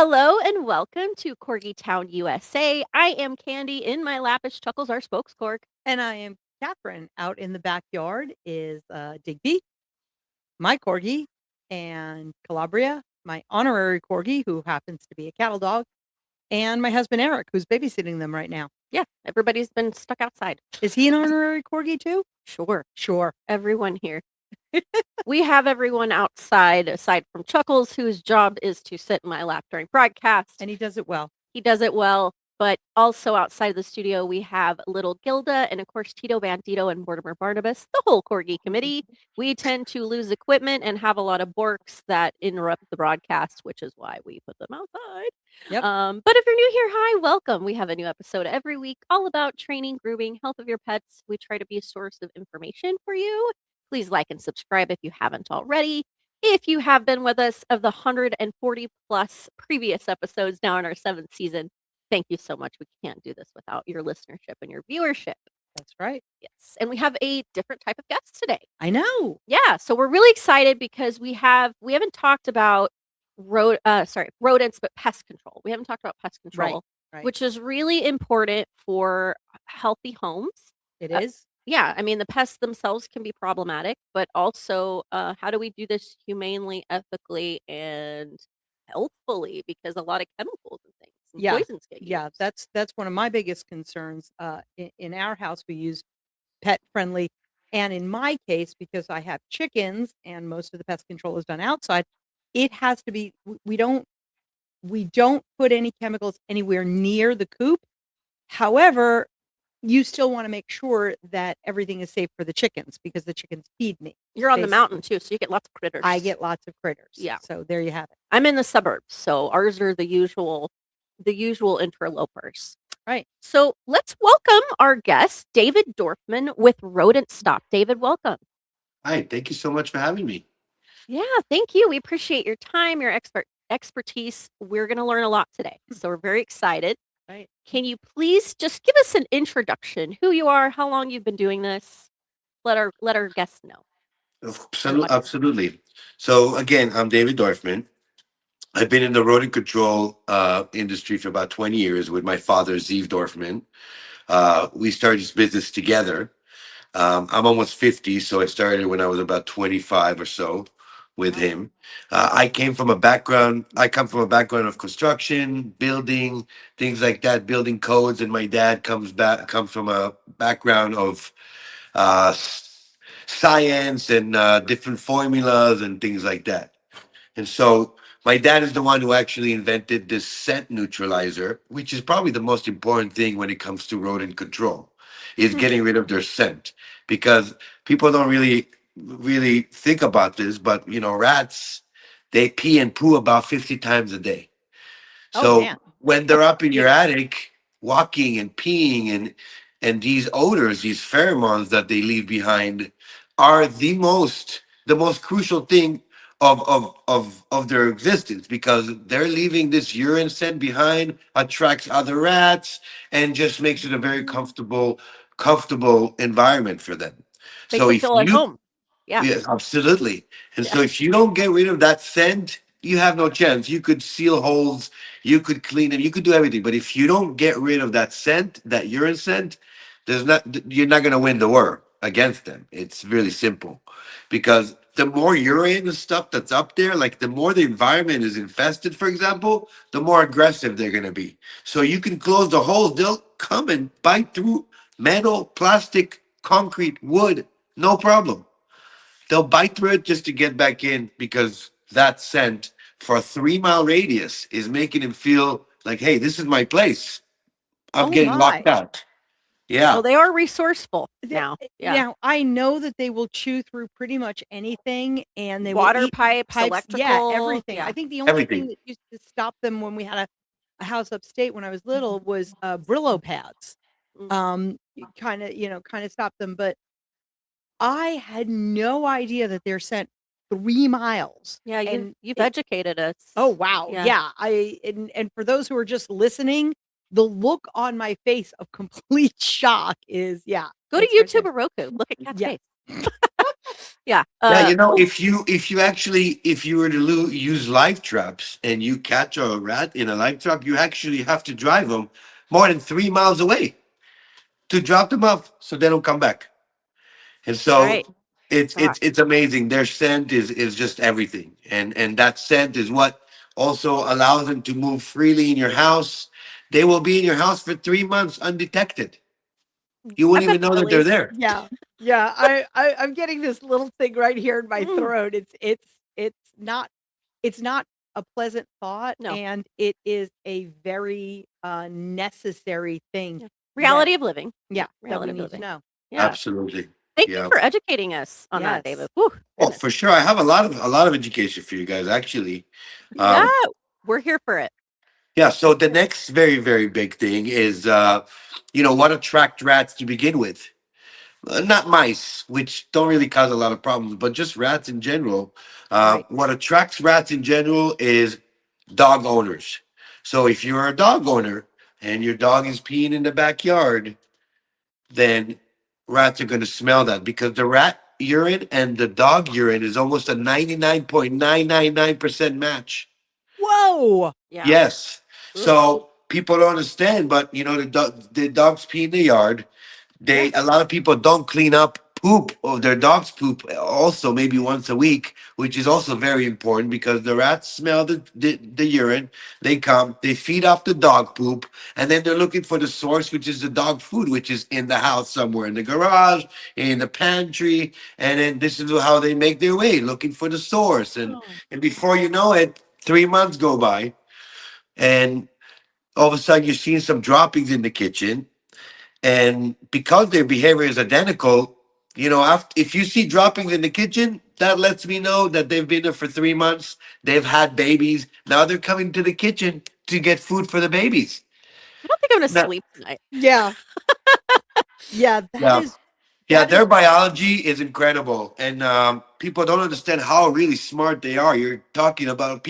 Hello and welcome to Corgi Town, USA. I am Candy. In my lap is Chuckles, our spokescork. And I am Catherine. Out in the backyard is Digby, my corgi, and Calabria, my honorary corgi, who happens to be a cattle dog, and my husband Eric, who's babysitting them right now. Yeah, everybody's been stuck outside. Is he an honorary corgi too? Sure. Everyone here. We have everyone outside, aside from Chuckles, whose job is to sit in my lap during broadcast. And he does it well. He does it well. But also outside of the studio, we have little Gilda and, of course, Tito Bandito and Mortimer Barnabas, the whole Corgi committee. We tend to lose equipment and have a lot of borks that interrupt the broadcast, which is why we put them outside. Yep. But if you're new here, hi, welcome. We have a new episode every week all about training, grooming, health of your pets. We try to be a source of information for you. Please like and subscribe if you haven't already. If you have been with us of the 140 plus previous episodes now in our 7th season, thank you so much. We can't do this without your listenership and your viewership. That's right. Yes. And we have a different type of guest today. I know. Yeah. So we're really excited because we haven't talked about rodents, but pest control. We haven't talked about pest control, Right. which is really important for healthy homes. It is. Yeah, I mean, the pests themselves can be problematic, but also, how do we do this humanely, ethically, and healthfully? Because a lot of chemicals and things and poisons get used. Yeah, that's one of my biggest concerns. In our house, we use pet friendly, and in my case, because I have chickens and most of the pest control is done outside, it has to be. We don't put any chemicals anywhere near the coop. However, you still want to make sure that everything is safe for the chickens because the chickens feed me. You're on the mountain too, so you get lots of critters. I get lots of critters. Yeah. So there you have it. I'm in the suburbs, so ours are the usual interlopers. Right. So let's welcome our guest, David Dorfman with Rodents Stop. David, welcome. Hi, thank you so much for having me. Yeah, thank you. We appreciate your time, your expertise. We're going to learn a lot today, so we're very excited. Right. Can you please just give us an introduction? Who you are, how long you've been doing this? Let our guests know. Absolutely. So again, I'm David Dorfman. I've been in the rodent control industry for about 20 years with my father, Zeev Dorfman. We started this business together. I'm almost 50, so I started when I was about 25 or so with him. I come from a background of construction, building, things like that, building codes, and my dad comes from a background of uh, science and different formulas and things like that. And so my dad is the one who actually invented this scent neutralizer, which is probably the most important thing when it comes to rodent control, is getting rid of their scent, because people don't really think about this, but rats, they pee and poo about 50 times a day. So when they're up in your attic walking and peeing, and these odors, these pheromones that they leave behind are the most crucial thing of their existence, because they're leaving this urine scent behind, attracts other rats, and just makes it a very comfortable environment for them. Makes them feel at home. Yeah. Yes, absolutely. And so if you don't get rid of that scent, you have no chance. You could seal holes, you could clean them, you could do everything. But if you don't get rid of that scent, that urine scent, you're not going to win the war against them. It's really simple, because the more urine and stuff that's up there, like the more the environment is infested, for example, the more aggressive they're going to be. So you can close the holes, they'll come and bite through metal, plastic, concrete, wood, no problem. They'll bite through it just to get back in, because that scent for a 3-mile radius is making him feel like, hey, this is my place. I'm getting locked out. Yeah. Well, they are resourceful now. Yeah. Now, I know that they will chew through pretty much anything, and they water will eat pipes, electrical, yeah, everything. Yeah. I think the only thing that used to stop them when we had a house upstate when I was little was Brillo pads. Kind of stop them, but I had no idea that they're sent 3 miles. Yeah, you've educated us. Oh wow. Yeah. And for those who are just listening, the look on my face of complete shock is Go to YouTube or Roku. Look at Cat's face. Yeah. Yeah, you know, Oh, if you were to use live traps and you catch a rat in a live trap, you actually have to drive them more than 3 miles away to drop them off so they don't come back. And right. so it's Gosh. it's amazing. Their scent is just everything, and that scent is what also allows them to move freely in your house. They will be in your house for 3 months undetected. You I've wouldn't got even the know that they're willies. there. Yeah. Yeah, I'm getting this little thing right here in my Mm, throat. It's not it's not a pleasant thought, no. and it is a very, necessary thing Yeah. that Reality of living. Yeah. yeah, that we Reality of need to living. know. Yeah. Absolutely. Thank you Yeah. for educating us on that, Yes. David. Whew, Oh, goodness. for sure. I have a lot of education for you guys, actually. Yeah. Um, We're here for it. yeah. So the next very, very big thing is, what attract rats to begin with. Not mice, which don't really cause a lot of problems, but just rats in general. Right. What attracts rats in general is dog owners. So if you're a dog owner and your dog is peeing in the backyard, then rats are going to smell that because the rat urine and the dog urine is almost a 99.999% match. Whoa! Yeah. Yes. Ugh. So people don't understand, but the dogs pee in the yard. Yeah. A lot of people don't clean up poop or their dog's poop also maybe once a week, which is also very important because the rats smell the urine. They come, they feed off the dog poop, and then they're looking for the source, which is the dog food, which is in the house somewhere, in the garage, in the pantry, and then this is how they make their way, looking for the source. Oh, And before you know it, 3 months go by, and all of a sudden you're seeing some droppings in the kitchen, and because their behavior is identical, if you see droppings in the kitchen, that lets me know that they've been there for 3 months. They've had babies. Now they're coming to the kitchen to get food for the babies. I don't think I'm gonna Now, sleep tonight. Yeah. Yeah, yeah. Yeah, that is their biology is incredible, and people don't understand how really smart they are. You're talking about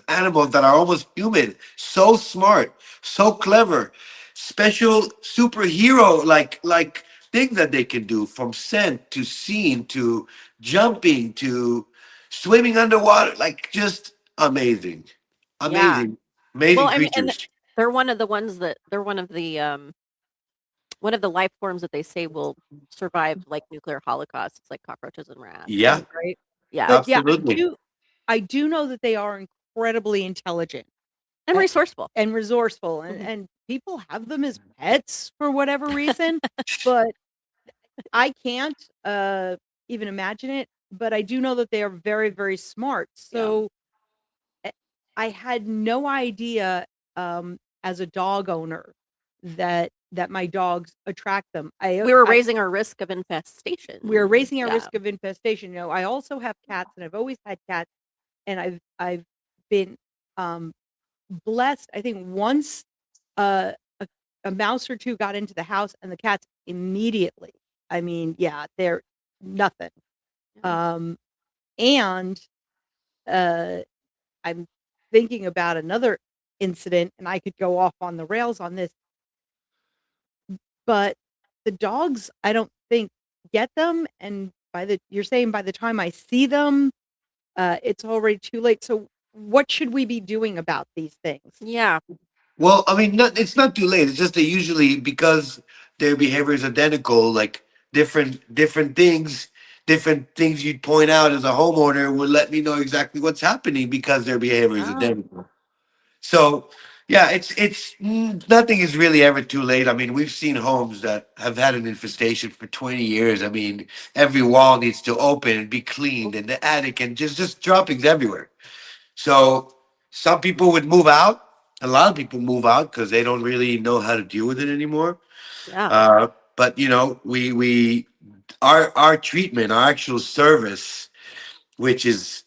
animals that are almost human, so smart, so clever, special superhero like things that they can do, from scent to seeing to jumping to swimming underwater, like just amazing, Yeah. amazing, Well, amazing I mean, and creatures. they're one of the ones that they're one of the life forms that they say will survive like nuclear holocausts. It's like cockroaches and rats. Yeah, right. Yeah. But yeah, absolutely. I do know that they are incredibly intelligent And resourceful. and resourceful, and Mhm. people have them as pets for whatever reason, but I can't, even imagine it, but I do know that they are very, very smart. Yeah. So, eh, I had no idea, as a dog owner that my dogs attract them. We were raising our risk of infestation. We're raising our Yeah. risk of infestation. I also have cats, and I've always had cats, and I've been, um, blessed. I think once, uh, a mouse or 2 got into the house, and the cats immediately, I mean, yeah, they're nothing. Yeah. Um, and, uh, I'm thinking about another incident, and I could go off on the rails on this, but the dogs, I don't think, get them, and you're saying by the time I see them, it's already too late. So what should we be doing about these things? Yeah. Well, I mean, it's not too late. It's just that usually because their behavior is identical, like different things you'd point out as a homeowner would let me know exactly what's happening because their behavior is Oh, identical. So, yeah, nothing is really ever too late. I mean, we've seen homes that have had an infestation for 20 years. I mean, every wall needs to open and be cleaned, and the attic, and just droppings everywhere. So some people would move out. A lot of people move out because they don't really know how to deal with it anymore. yeah. But we our treatment, our actual service, which is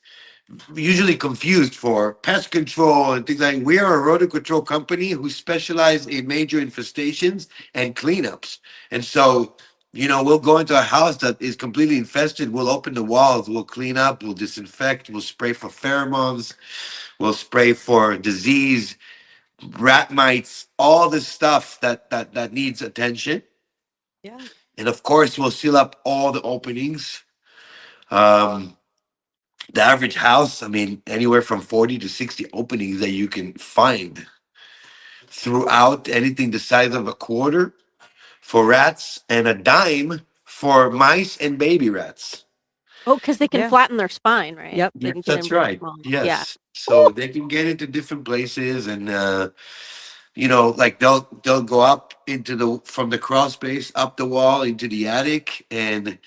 usually confused for pest control and things like. We are a rodent control company who specialize in major infestations and cleanups. And so, we'll go into a house that is completely infested. We'll open the walls. We'll clean up. We'll disinfect. We'll spray for pheromones. We'll spray for disease, rat mites, all the stuff that needs attention. Yeah. And of course, we'll seal up all the openings. Um, the average house, I mean, anywhere from 40 to 60 openings that you can find throughout, anything the size of a quarter for rats and a dime for mice and baby rats. Oh, because they can Yeah. flatten their spine, right? Yep. They Yes, can get in that's really right. small. Yeah. Yes. So Oh, they can get into different places and like they'll go up into the from the crawl space up the wall into the attic, and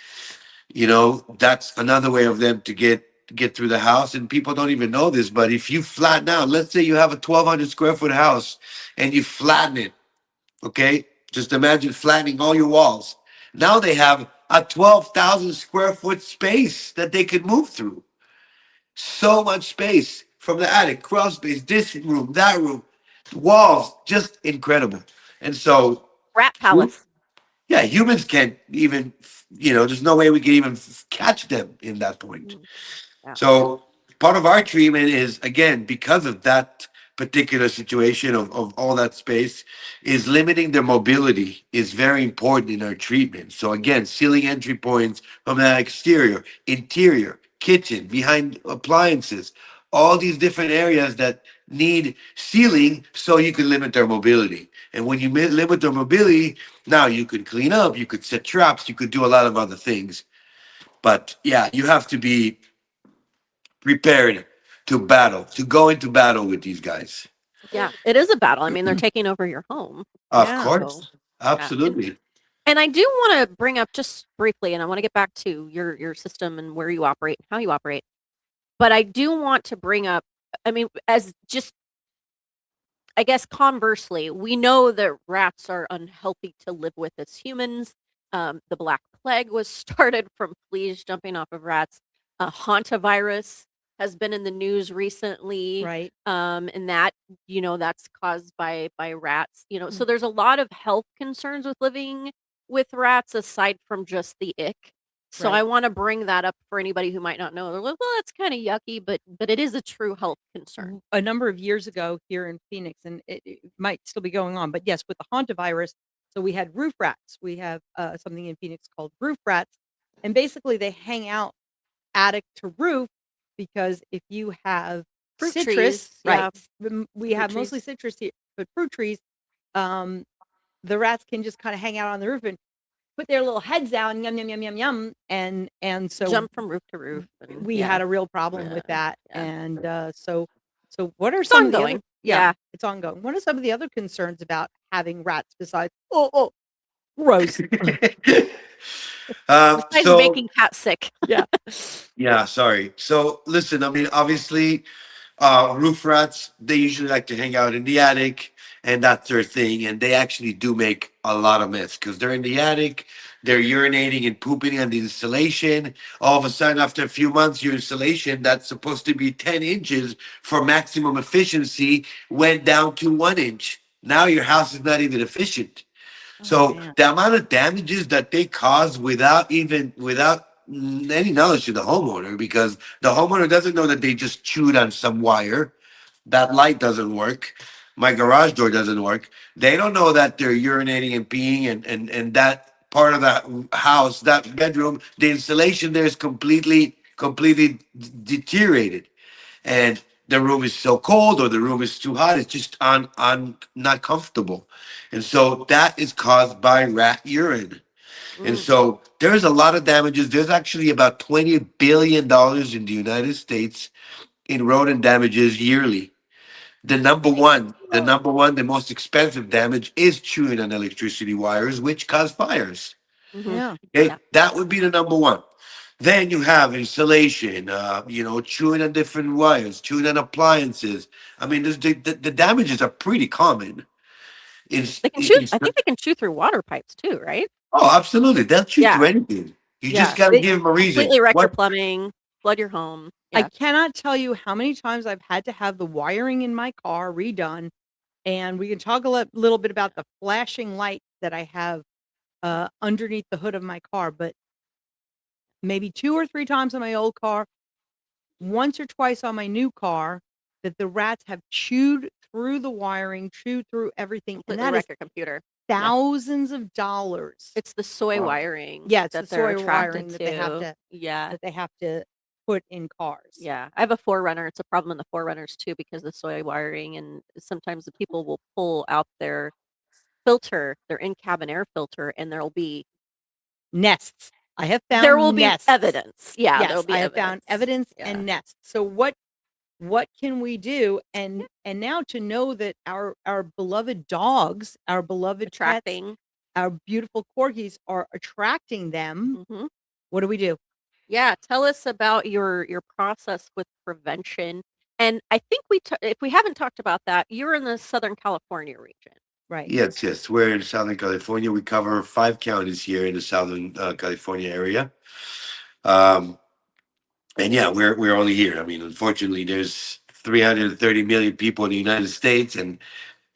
that's another way of them to get through the house. And people don't even know this, but if you flatten out, let's say you have a 1,200 square foot house and you flatten it, okay? Just imagine flattening all your walls. Now they have a 12,000 square foot space that they could move through. So much space from the attic, crawl space, this room, that room, walls, just incredible. And so, rat palace. yeah, humans can't even, there's no way we can even catch them in that point. Mm, yeah. So part of our treatment is, again, because of that particular situation of all that space, is limiting their mobility is very important in our treatment. So again, sealing entry points from the exterior, interior, kitchen, behind appliances, all these different areas that need sealing so you can limit their mobility. And when you limit their mobility, now you could clean up, you could set traps, you could do a lot of other things. But yeah, you have to be prepared to go into battle with these guys. Yeah. It is a battle. I mean, they're taking over your home. Of Yeah. So, course. yeah. Absolutely. And I do want to bring up just briefly, and I want to get back to your system and where you operate and how you operate. But I do want to bring up, I mean, as just, I guess conversely, we know that rats are unhealthy to live with as humans. The Black Plague was started from fleas jumping off of rats. Hantavirus has been in the news recently, Right. and that's caused by rats. So Mm. there's a lot of health concerns with living with rats aside from just the ick. So Right. I want to bring that up for anybody who might not know. They're like, well, that's kind of yucky, but it is a true health concern. A number of years ago here in Phoenix, and it might still be going on, but yes, with the hantavirus, so we had roof rats. We have something in Phoenix called roof rats, and basically they hang out attic to roof because if you have Fruit citrus, trees, right? yeah, We fruit have mostly trees. citrus here, but fruit trees, um, the rats can just kind of hang out on the roof and put their little heads out and yum yum yum yum yum, and so Jump from roof to roof, and we yeah, had a real problem yeah, with that. yeah. And so what are It's some of the other? ongoing. Yeah, Yeah. it's ongoing. What are some of the other concerns about having rats besides? Oh, gross. Besides So making cats sick. Yeah. yeah, sorry. So listen, I mean, obviously, roof rats, they usually like to hang out in the attic, and that's their thing. And they actually do make a lot of mess because they're in the attic, they're urinating and pooping on the insulation. All of a sudden, after a few months, your insulation that's supposed to be 10 inches for maximum efficiency went down to 1 inch. Now your house is not even efficient. Oh So man. the amount of damages that they cause without any knowledge to the homeowner, because the homeowner doesn't know that they just chewed on some wire, that light doesn't work, my garage door doesn't work. They don't know that they're urinating and peeing, and that part of that house, that bedroom, the insulation there is completely deteriorated, and the room is so cold or the room is too hot. It's just on not comfortable, and so that is caused by rat urine. And Mm, so there's a lot of damages. There's actually about $20 billion in the United States in rodent damages yearly. The most expensive damage is chewing on electricity wires, which cause fires. mhm. Yeah. Okay, Yeah. that would be the number one. Then you have insulation, chewing on different wires, chewing on appliances. I mean, the damages are pretty common. They can chew I think they can chew through water pipes too, right? Oh, absolutely. They'll chew Yeah. through anything. You just Yeah. got to They give them a reason. Completely wreck your What? plumbing, flood your home. I Yeah. cannot tell you how many times I've had to have the wiring in my car redone, and we can talk a little bit about the flashing light that I have underneath the hood of my car, but maybe 2 or 3 times on my old car, once or twice on my new car, that the rats have chewed through the wiring, chewed through everything, and Completely wreck your computer. thousands of dollars. It's the soy Wow. wiring Yeah, it's the that they're soy attracted wiring that to. Yeah. they have to put in cars. Yeah. I have a Forerunner. It's a problem in the Forerunners too because of the soy wiring, and sometimes the people will pull out their filter, their in-cabin air filter, and Nests. I have there will found be nests. evidence. Yeah, there'll Yes, be I have found evidence Yeah. and nests. So what can we do? And now to know that our beloved dogs, our beloved pets, Attracting. our beautiful corgis are attracting them. Mhm. What do we do? Yeah, tell us about your process with prevention. And I think if we haven't talked about that, you're in the Southern California region. Right. Yes, yes. We're in Southern California. We cover 5 counties here in the Southern California area. And yeah, we're only here. I mean, unfortunately, there's 330 million people in the United States, and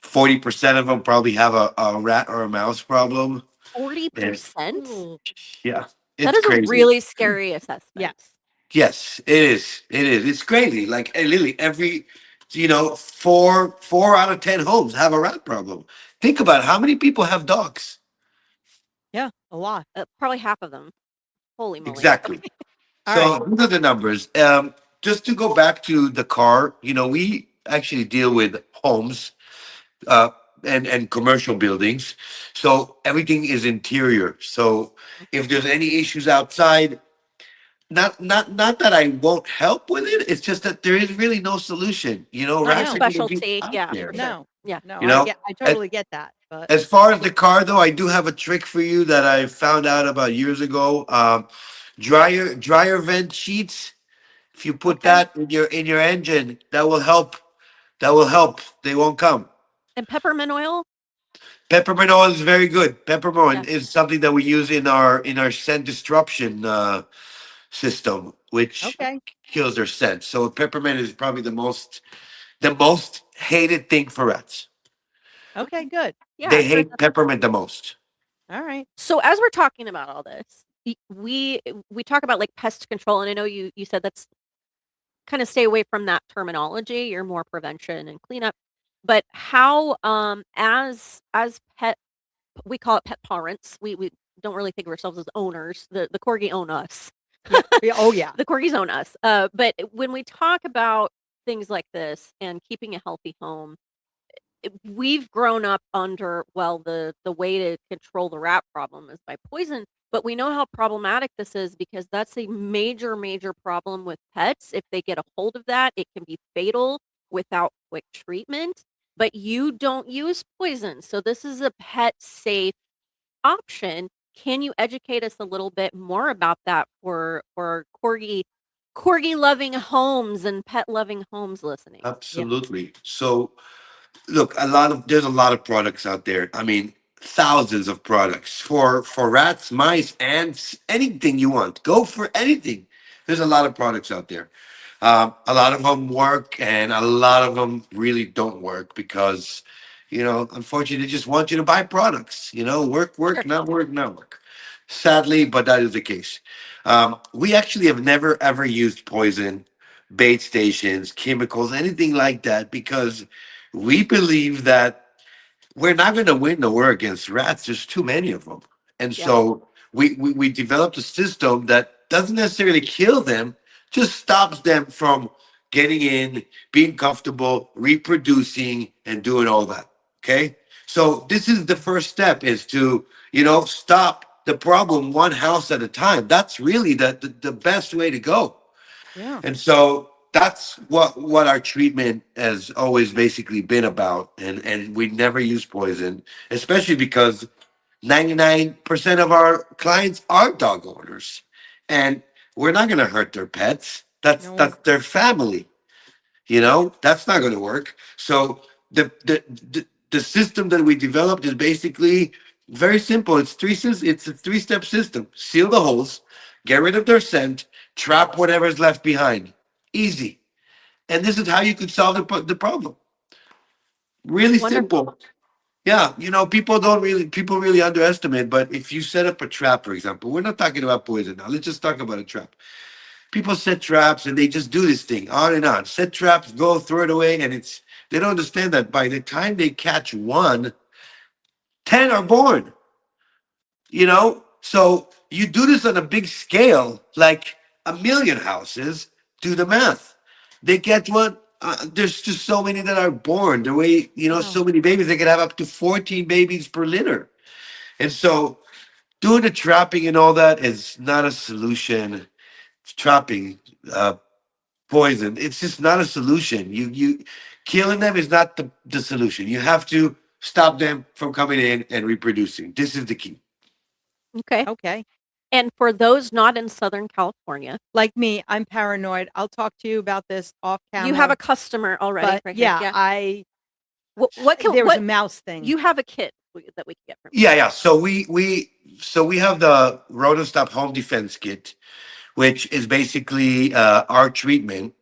40% of them probably have a rat or a mouse problem. And 40%? Ooh, yeah, That it's is a crazy. really scary assessment. yes. Yes, it is. It is. It's crazy. Like literally every, four out of 10 homes have a rat problem. Think about how many people have dogs. Yeah, a lot. Probably half of them. Holy moly. Exactly. All right. So these are the numbers. Just to go back to the car, we actually deal with homes uh, and commercial buildings. So everything is interior. So if there's any issues outside, not that I won't help with it. It's just that there is really no solution. Not your Rats are going to be specialty. out Yeah, there. for sure. No. Yeah. No, You know, I totally get that. But as far as the car, though, I do have a trick for you that I found out about years ago. Dryer vent sheets. If you put okay. that in your engine, that will help. That will help. They won't come. And peppermint oil? Peppermint oil is very good. Yeah. Peppermint is something that we use in our scent disruption system, which Okay. kills their scent. So peppermint is probably the most hated thing for rats. Okay, good. Yeah. They Sure. hate peppermint the most. All right. So as we're talking about all this, we talk about like pest control, and I know you said that's kind of stay away from that terminology. You're more prevention and cleanup. But how as pet we call it pet parents. We don't really think of ourselves as owners. The corgi own us. Yeah, oh yeah. The corgis own us. But when we talk about things like this and keeping a healthy home, we've grown up under, well, the way to control the rat problem is by poison, but we know how problematic this is because that's a major problem with pets. If they get a hold of that, it can be fatal without quick treatment. But you don't use poison, so this is a pet safe option. Can you educate us a little bit more about that for corgi loving homes and pet loving homes listening? Yeah. Absolutely. So look, there's a lot of products out there. I mean, thousands of products for rats, mice, ants, anything you want. Go for anything. There's a lot of products out there. A lot of them work, and a lot of them really don't work because, unfortunately, they just want you to buy products. Work, Sure. not work, not work. Sadly, but that is the case. We actually have never ever used poison, bait stations, chemicals, anything like that because we believe that we're not going to win the war against rats. There's too many of them. And Yeah. so we developed a system that doesn't necessarily kill them, just stops them from getting in, being comfortable, reproducing, and doing all that. Okay. So this is the first step is to, stop the problem one house at a time. That's really the best way to go. Yeah. And so that's what our treatment has always basically been about. And we never use poison, especially because 99% of our clients are dog owners. And we're not going to hurt their pets. That's No. that's their family. That's not going to work. So the system that we developed is basically very simple. It's a three-step system. Seal the holes, get rid of their scent, trap whatever's left behind. Easy. And this is how you could solve the problem. Really Wonderful. simple. Yeah, people really underestimate. But if you set up a trap, for example, we're not talking about poison now. Let's just talk about a trap. People set traps and they just do this thing on and on. Set traps, go throw it away, and they don't understand that by the time they catch one, 10 are born, So you do this on a big scale, like a million houses, do the math. They get what? There's just so many that are born. The way, Wow. so many babies, they can have up to 14 babies per litter. And so doing the trapping and all that is not a solution. Trapping, poison, it's just not a solution. You killing them is not the solution. You have to stop them from coming in and reproducing. This is the key. Okay. Okay. And for those not in Southern California, Like me, I'm paranoid. I'll talk to you about this off camera. you have a customer already, but right here. yeah, What a mouse thing. you have a kit that we can get from you. Yeah. So we have the Rodents Stop home defense kit, which is basically our treatment.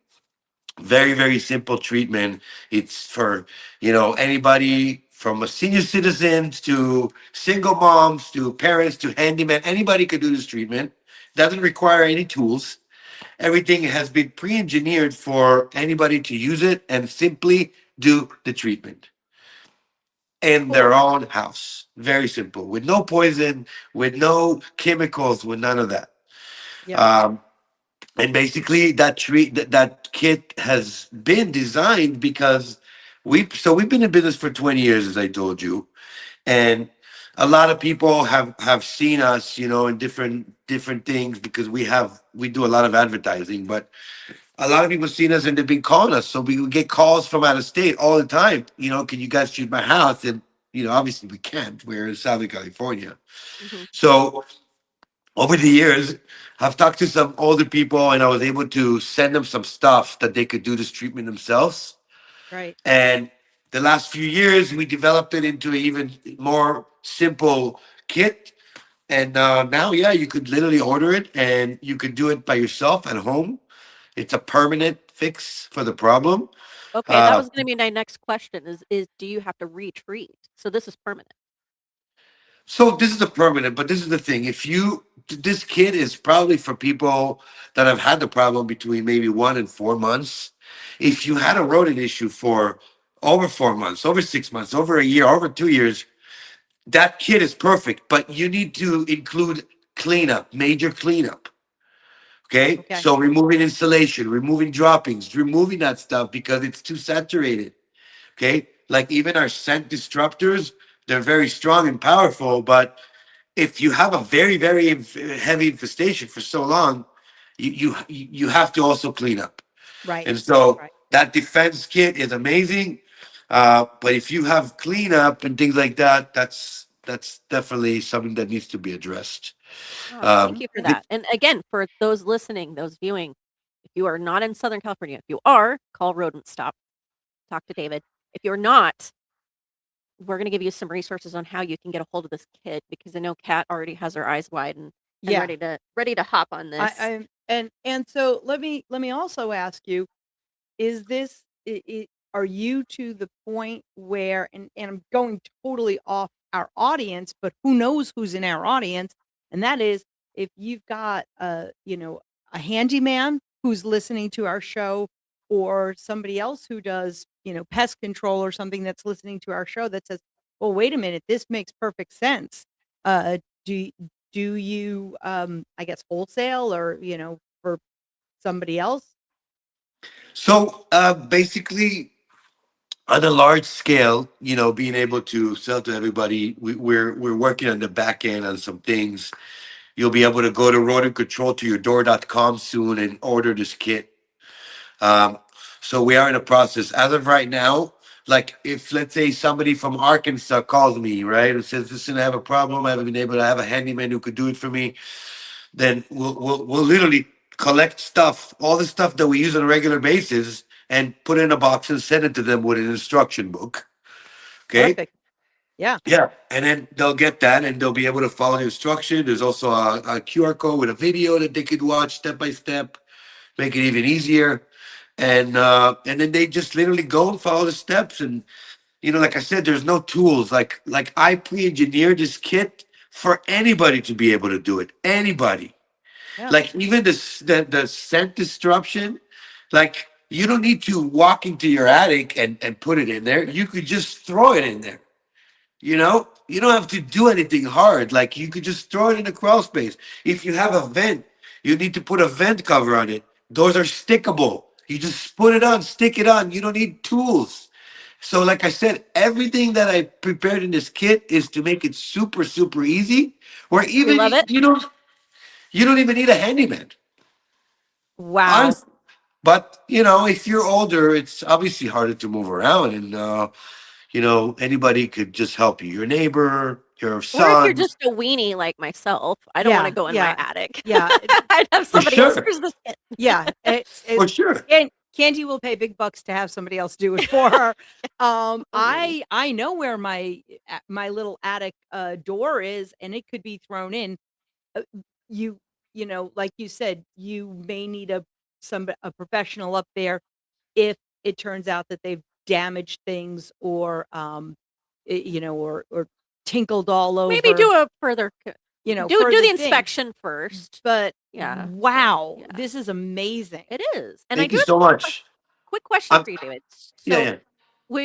Very, very simple treatment. It's for anybody from a senior citizens to single moms to parents to handyman. Anybody could do this treatment. Doesn't require any tools. Everything has been pre-engineered for anybody to use it and simply do the treatment in their own house. Very simple, with no poison, with no chemicals, with none of that. Yeah. And basically, that kit has been designed because we've been in business for 20 years, as I told you, and a lot of people have seen us, in different things because we do a lot of advertising, but a lot of people seen us and they've been calling us. So we would get calls from out of state all the time. Can you guys treat my house? And obviously we can't. We're in Southern California. Mm-hmm. So over the years, I've talked to some older people and I was able to send them some stuff that they could do this treatment themselves. Right. And the last few years, we developed it into an even more simple kit. And now, yeah, you could literally order it and you could do it by yourself at home. It's a permanent fix for the problem. Okay, that was going to be my next question is do you have to retreat? So this is permanent. So this is a permanent, but this is the thing. This kit is probably for people that have had the problem between maybe 1 and 4 months. If you had a rodent issue for over 4 months, over 6 months, over a year, over 2 years, that kit is perfect. But you need to include cleanup, major cleanup. Okay? Okay. So removing insulation, removing droppings, removing that stuff because it's too saturated. Okay? Like even our scent disruptors, they're very strong and powerful, but if you have a very, very heavy infestation for so long, you have to also clean up. Right. And so Right. that defense kit is amazing. But if you have cleanup and things like that, that's definitely something that needs to be addressed. Thank you for that. And again, for those listening, those viewing, if you are not in Southern California, if you are, call Rodents Stop. Talk to David. If you're not, we're going to give you some resources on how you can get a hold of this kit because I know Kat already has her eyes wide and Yeah. ready to hop on this. And so let me also ask you, is this are you to the point where and I'm going totally off our audience, but who knows who's in our audience? And that is if you've got a handyman who's listening to our show or somebody else who does, pest control or something that's listening to our show that says, well, wait a minute, this makes perfect sense. Do you I guess wholesale or for somebody else? So basically, on a large scale, being able to sell to everybody, we're working on the back end on some things. You'll be able to go to rodentcontroltoyourdoor.com soon and order this kit. So we are in a process. As of right now, like if let's say somebody from Arkansas calls me, right, and says, "Listen, I have a problem. I haven't been able to have a handyman who could do it for me," then we'll literally collect stuff, all the stuff that we use on a regular basis, and put it in a box and send it to them with an instruction book. Okay. Perfect. Yeah. Yeah, and then they'll get that and they'll be able to follow the instruction. There's also a QR code with a video that they could watch step by step, make it even easier. And then they just literally go and follow the steps. And like I said, there's no tools. Like I pre-engineered this kit for anybody to be able to do it. Anybody. Yeah. Like even the scent disruption, like you don't need to walk into your attic and put it in there. You could just throw it in there. have to do anything hard. Like you could just throw it in a crawl space. If you have a vent, you need to put a vent cover on it. Those are stickable. You just put it on, stick it on. You don't need tools. So, like I said, everything that I prepared in this kit is to make it super, super easy. Where We even love it. you don't even need a handyman. Wow. Honestly. But if you're older, it's obviously harder to move around, and anybody could just help you. Your neighbor, your Or if you're son, just a weenie like myself, I don't want to Yeah, go in my yeah, attic. yeah, I'd have for somebody else. sure, Here's this kit. yeah. for sure. Candy will pay big bucks to have somebody else do it for her. A weenie. I know where my little attic door is, and it could be thrown in. Uh, you like you said, you may need a professional up there if it turns out that they've damaged things or or tinkled all Maybe over, do a further do further the things. inspection first. But Yeah. wow, Yeah. this is amazing. It is. And I Thank do you have so a much. quick question I'm, for you, David. yeah, So yeah,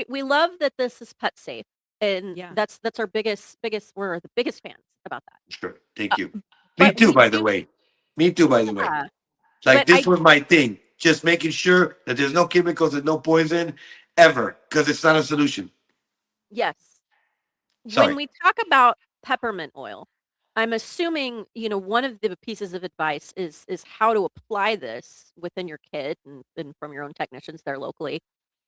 we love that this is pet safe, and Yeah. that's our biggest we're the biggest fans about that. sure. Uh, Thank you. Me but too, we by the do, way. Me too, by the way. yeah. Like But this was my thing. Just making sure that there's no chemicals and no poison ever, because it's not a solution. yes, when Sorry. we talk about peppermint oil, I'm assuming, one of the pieces of advice is how to apply this within your kit and from your own technicians there locally,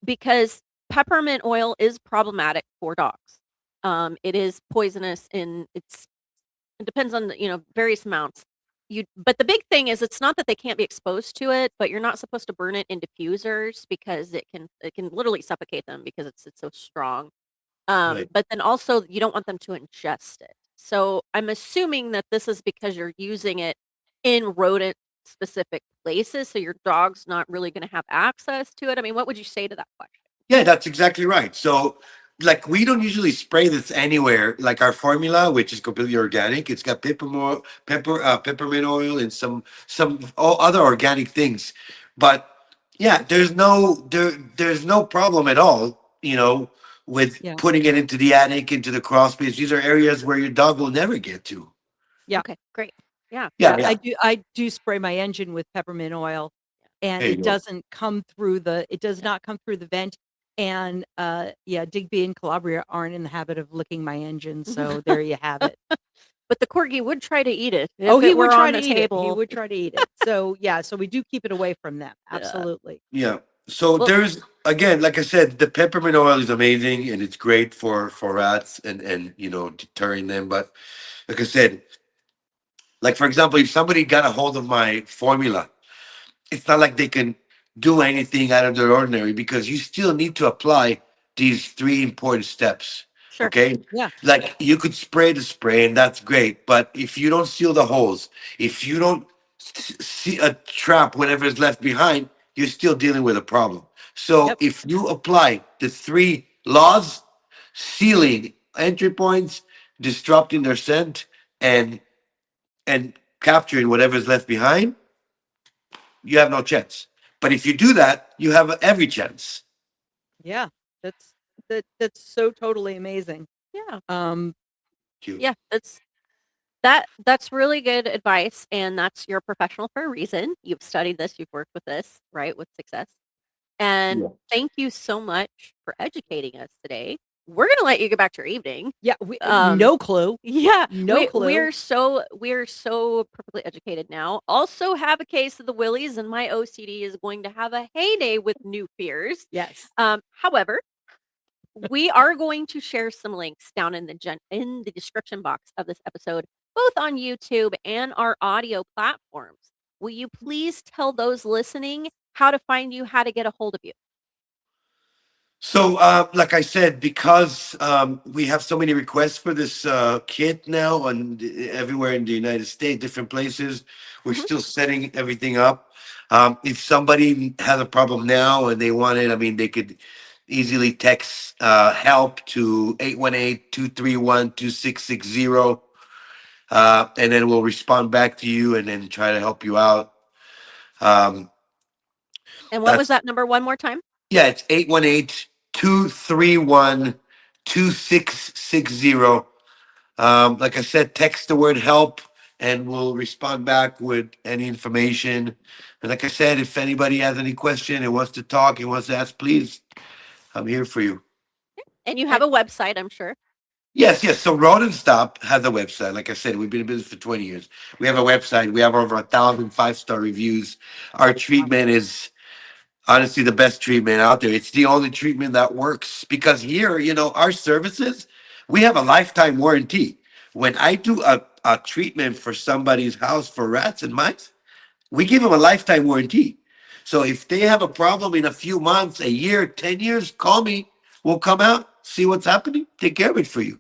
because peppermint oil is problematic for dogs. It is poisonous and it depends on various amounts. But the big thing is it's not that they can't be exposed to it, but you're not supposed to burn it in diffusers because it can literally suffocate them because it's so strong. Right. But then also you don't want them to ingest it. So I'm assuming that this is because you're using it in rodent specific places, so your dog's not really going to have access to it. I mean, what would you say to that question? Yeah, that's exactly right. So, like, we don't usually spray this anywhere. Like our formula, which is completely organic, it's got peppermint oil, and some all other organic things. But yeah, there's no problem at all. With Yeah. putting it into the attic, into the crawl space. These are areas where your dog will never get to. Yeah. Okay, great. Yeah. Yeah, Yeah, yeah. I do spray my engine with peppermint oil, and There you it go. does not come through the vent. And yeah, Digby and Calabria aren't in the habit of licking my engine, so there you have it. But the corgi would try to eat it Oh, if he it would were try on to the eat it. He table. would try to eat it. So yeah, so we do keep it away from them. Yeah. Absolutely. Yeah. So Well, there's again, like I said, the peppermint oil is amazing and it's great for rats and deterring them. But like I said, like for example, if somebody got a hold of my formula, it's not like they can do anything out of their ordinary because you still need to apply these three important steps. sure. Okay. Yeah. Like you could spray the spray and that's great. But if you don't seal the holes, if you don't see a trap, whatever is left behind, you're still dealing with a problem. So Yep. if you apply the three laws, sealing entry points, disrupting their scent, and capturing whatever's left behind, you have no chance. But if you do that, you have every chance. Yeah. That's so totally amazing. Yeah. Thank you. Yeah, that's really good advice, and that's you're a professional for a reason. You've studied this, you've worked with this, right, with success. And Yeah. thank you so much for educating us today. We're gonna let you get back to your evening. Yeah. Um, No clue. Yeah, No clue. we're so perfectly educated now. Also have a case of the willies, and my OCD is going to have a heyday with new fears. Yes. However, we are going to share some links down in the description box of this episode, both on YouTube and our audio platforms. Will you please tell those listening how to find you, how to get a hold of you? So, like I said, because we have so many requests for this kit now, and everywhere in the United States, different places, we're Mhm. still setting everything up. If somebody has a problem now and they want it, I mean, they could easily text help to 818-231-2660, and then we'll respond back to you and then try to help you out. Um, And what was that's that number one more time? Yeah, it's 818-231-2660. Like I said, text the word help and we'll respond back with any information. And like I said, if anybody has any question and wants to talk and wants to ask, please, I'm here for you. And you have And a website, I'm sure. Yes, yes. So Rodents Stop has a website. Like I said, we've been in business for 20 years. We have a website. We have over 1,000 5-star reviews. Our treatment is honestly the best treatment out there. It's the only treatment that works because here, our services, we have a lifetime warranty. When I do a treatment for somebody's house for rats and mice, we give them a lifetime warranty. So if they have a problem in a few months, a year, 10 years, call me. We'll come out, see what's happening, take care of it for you.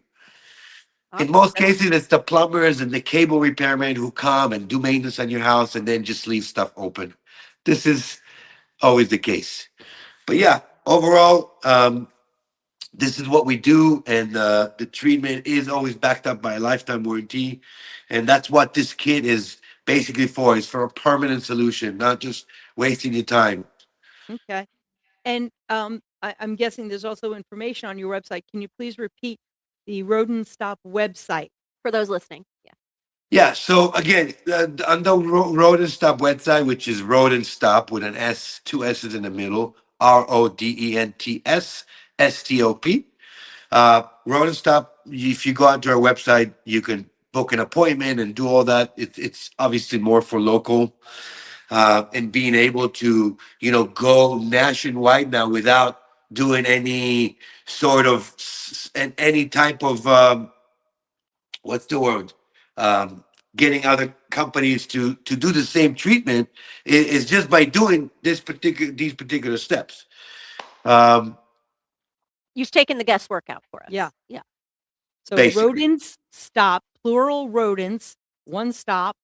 In Awesome. most cases, it's the plumbers and the cable repairmen who come and do maintenance on your house and then just leave stuff open. This is always the case. But yeah, overall, this is what we do, and the treatment is always backed up by a lifetime warranty, and that's what this kit is basically for. It's for a permanent solution, not just wasting your time. okay. And I'm guessing there's also information on your website. Can you please repeat the Rodent Stop website? For those listening. Yeah. Yeah. So again, on the Rodent Stop website, which is Rodent Stop with an S, two S's in the middle, RODENTSSTOP. Rodent Stop. If you go onto our website, you can book an appointment and do all that. It's obviously more for local, and being able to go nationwide now without doing any sort of any type of what's the word, getting other companies to do the same treatment is just by doing these particular steps. Um, You've taken the guesswork out for us. Yeah. Yeah. So Basically. Rodents Stop, plural rodents, one stop,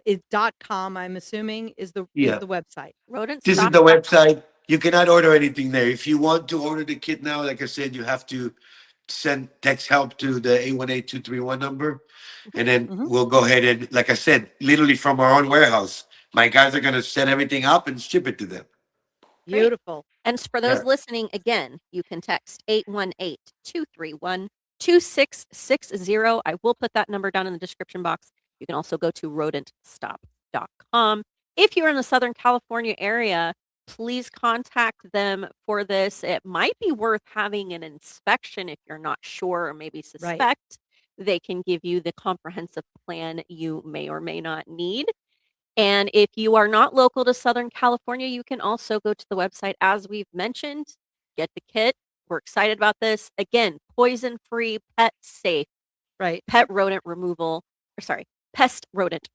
is .com, I'm assuming, is the website. Rodents This is Stop. the website. You cannot order anything there. If you want to order the kit now, like I said, you have to send text help to the 818-231 number. And then we'll go ahead and, like I said, literally from our own warehouse, my guys are going to set everything up and ship it to them. Beautiful. And for those listening, again, you can text 818-231-2660. I will put that number down in the description box. You can also go to rodentstop.com. If you're in the Southern California area, please contact them for this. It might be worth having an inspection if you're not sure or maybe suspect. Right. They can give you the comprehensive plan you may or may not need. And if you are not local to Southern California, you can also go to the website, as we've mentioned, get the kit. We're excited about this. Again, poison-free, pet-safe, Right. pest rodent removal, Rodent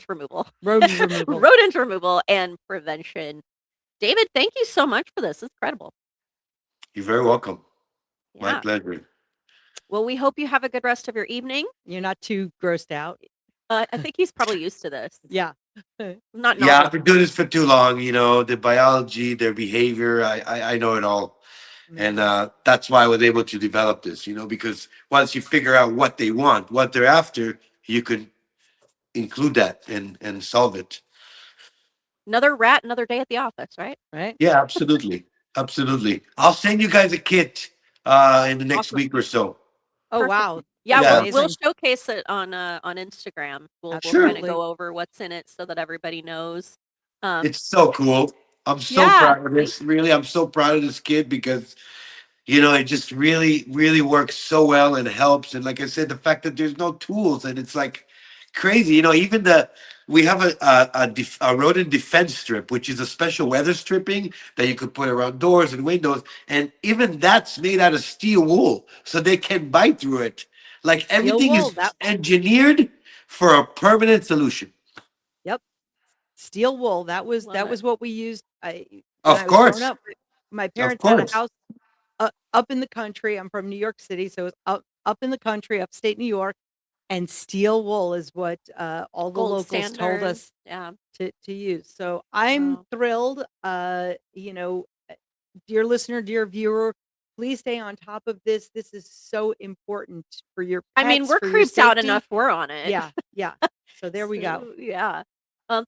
removal. rodent removal and prevention. David, thank you so much for this. It's incredible. You're very welcome. My Yeah. pleasure. Well, we hope you have a good rest of your evening. You're not too grossed out. I think he's probably used to this. Yeah. Not Yeah, I've been doing this for too long. The biology, their behavior, I know it all. And that's why I was able to develop this, because once you figure out what they want, what they're after, you can include that and solve it. Another rat, another day at the office, right? Right. Yeah, absolutely. Absolutely. I'll send you guys a kit in the next week or so. Oh, Perfect. wow. Yeah, Yeah. we'll showcase it on Instagram. We'll Sure. kind of go over what's in it so that everybody knows. It's so cool. I'm so Yeah. proud of this. Really, I'm so proud of this kid because it just really, really works so well and helps. And like I said, the fact that there's no tools and it's like crazy. Even we have a rodent defense strip, which is a special weather stripping that you could put around doors and windows, and even that's made out of steel wool, so they can bite through it. Like everything wool, is engineered for a permanent solution. Yep. Steel wool. That was Love it. what we used. When Of I was growing course. up, my Of parents had a course. house up in the country. I'm from New York City, so it's up in the country, upstate New York, and steel wool is what all the Gold locals standard. told us Yeah. to use. So I'm Wow. thrilled. Dear listener, dear viewer, please stay on top of this. This is so important for your pets. I mean, we're for your creeped out safety. enough. We're on it. Yeah, yeah. So there we go. So, yeah.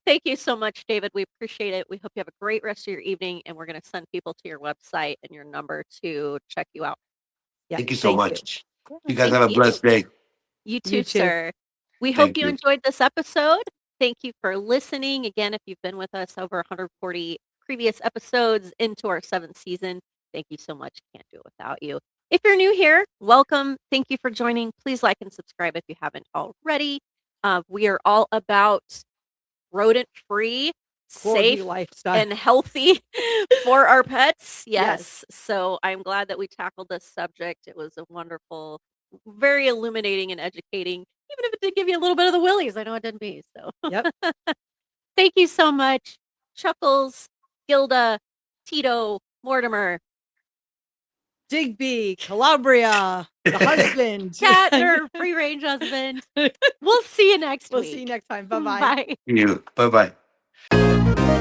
Thank you so much, David. We appreciate it. We hope you have a great rest of your evening, and we're going to send people to your website and your number to check you out. Yeah. Thank you so thank much. Yeah, You guys thank have a blessed day. You too, You too. sir. We hope Thank you you. enjoyed this episode. Thank you for listening. Again, if you've been with us over 140 previous episodes into our 7th season, thank you so much. Can't do it without you. If you're new here, welcome. Thank you for joining. Please like and subscribe if you haven't already. We are all about rodent-free, Corgi safe, lifestyle. and healthy for our pets. Yes. Yes. So I'm glad that we tackled this subject. It was a wonderful, very illuminating and educating, even if it did give you a little bit of the willies. I know it didn't me. So Yep. thank you so much, Chuckles, Gilda, Tito, Mortimer, Digby, Calabria, the husband. Cat, or free range husband. We'll see you next We'll week. see you next time. Bye-bye. Bye. You. Bye bye.